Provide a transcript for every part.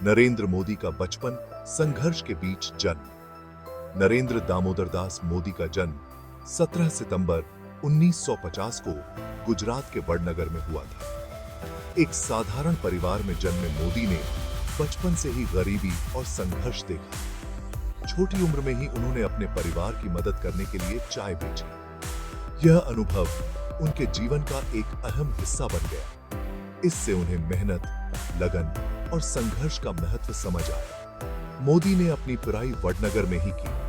नरेंद्र मोदी का बचपन संघर्ष के बीच जन्म। नरेंद्र दामोदर दास मोदी का जन्म 17 सितंबर 1950 को गुजरात के वडनगर में हुआ था। एक साधारण परिवार में जन्मे मोदी ने बचपन से ही गरीबी और संघर्ष देखा। छोटी उम्र में ही उन्होंने अपने परिवार की मदद करने के लिए चाय बेची। यह अनुभव उनके जीवन का एक अहम हिस्सा बन गया। इससे उन्हें मेहनत, लगन और संघर्ष का महत्व समझ आया। मोदी ने अपनी पढ़ाई वडनगर में ही की।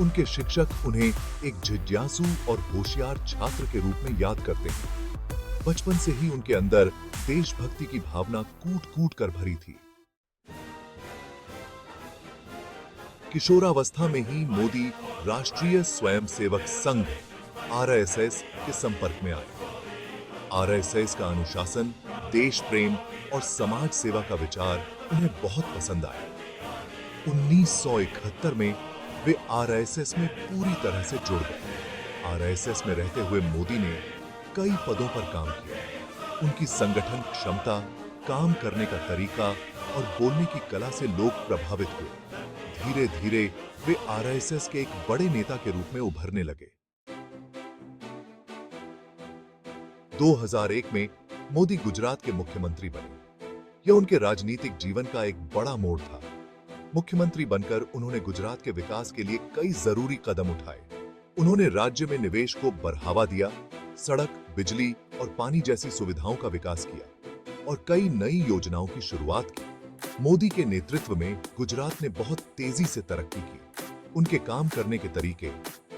उनके शिक्षक उन्हें एक जिज्ञासु और होशियार छात्र के रूप में याद करते हैं। बचपन से ही उनके अंदर देशभक्ति की भावना कूट-कूट कर भरी थी। किशोरावस्था में ही मोदी राष्ट्रीय स्वयंसेवक संघ आरएसएस के संपर्क में आए। आरएसएस का अनुशासन, देश प्रेम और समाज सेवा का विचार उन्हें बहुत पसंद आया। 1971 में वे आरएसएस में पूरी तरह से जुड़ गए। आरएसएस में रहते हुए मोदी ने कई पदों पर काम किया। उनकी संगठन क्षमता, काम करने का तरीका और बोलने की कला से लोग प्रभावित हुए। धीरे धीरे वे आरएसएस के एक बड़े नेता के रूप में उभरने लगे। 2001 में मोदी गुजरात के मुख्यमंत्री बने। यह उनके राजनीतिक जीवन का एक बड़ा मोड़ था। मुख्यमंत्री बनकर उन्होंने गुजरात के विकास के लिए कई जरूरी कदम उठाए। उन्होंने राज्य में निवेश को बढ़ावा दिया, सड़क, बिजली और पानी जैसी सुविधाओं का विकास किया और कई नई योजनाओं की शुरुआत की। मोदी के नेतृत्व में गुजरात ने बहुत तेजी से तरक्की की। उनके काम करने के तरीके,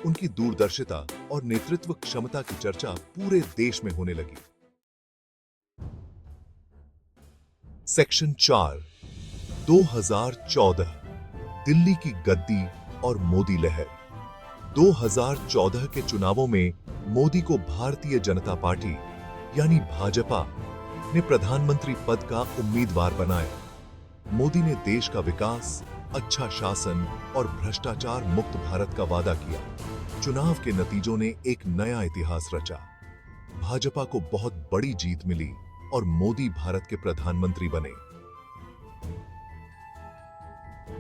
उनकी दूरदर्शिता और नेतृत्व क्षमता की चर्चा पूरे देश में होने लगी। सेक्शन 4, 2014 दिल्ली की गद्दी और मोदी लहर। 2014 के चुनावों में मोदी को भारतीय जनता पार्टी यानी भाजपा ने प्रधानमंत्री पद का उम्मीदवार बनाया। मोदी ने देश का विकास, अच्छा शासन और भ्रष्टाचार मुक्त भारत का वादा किया। चुनाव के नतीजों ने एक नया इतिहास रचा। भाजपा को बहुत बड़ी जीत मिली और मोदी भारत के प्रधानमंत्री बने।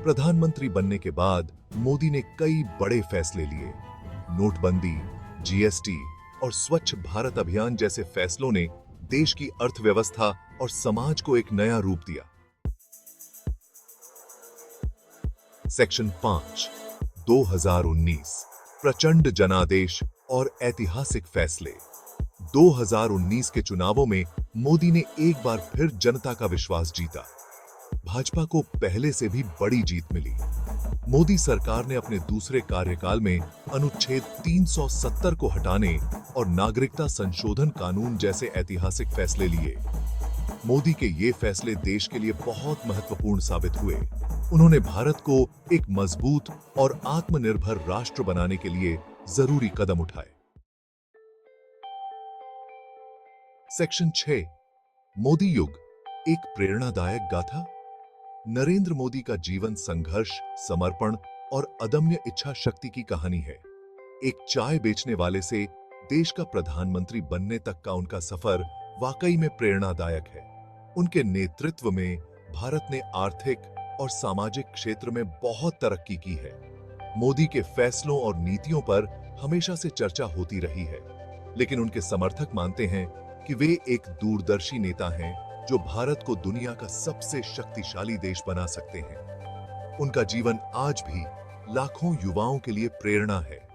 प्रधानमंत्री बनने के बाद मोदी ने कई बड़े फैसले लिए। नोटबंदी, जीएसटी और स्वच्छ भारत अभियान जैसे फैसलों ने देश की अर्थव्यवस्था और समाज को एक नया रूप दिया। सेक्शन 5, 2019 प्रचंड जनादेश और ऐतिहासिक फैसले। 2019 के चुनावों में मोदी ने एक बार फिर जनता का विश्वास जीता। भाजपा को पहले से भी बड़ी जीत मिली। मोदी सरकार ने अपने दूसरे कार्यकाल में अनुच्छेद 370 को हटाने और नागरिकता संशोधन कानून जैसे ऐतिहासिक फैसले लिए। मोदी के ये फैसले देश के लिए बहुत महत्वपूर्ण साबित हुए। उन्होंने भारत को एक मजबूत और आत्मनिर्भर राष्ट्र बनाने के लिए जरूरी कदम उठाए। सेक्शन 6, मोदी युग, एक प्रेरणादायक गाथा। नरेंद्र मोदी का जीवन संघर्ष, समर्पण और अदम्य इच्छा शक्ति की कहानी है। एक चाय बेचने वाले से देश का प्रधानमंत्री बनने तक का उनका सफर वाकई में प्रेरणादायक है। उनके नेतृत्व में भारत ने आर्थिक और सामाजिक क्षेत्र में बहुत तरक्की की है। मोदी के फैसलों और नीतियों पर हमेशा से चर्चा होती रही है, लेकिन उनके समर्थक मानते हैं कि वे एक दूरदर्शी नेता हैं जो भारत को दुनिया का सबसे शक्तिशाली देश बना सकते हैं। उनका जीवन आज भी लाखों युवाओं के लिए प्रेरणा है।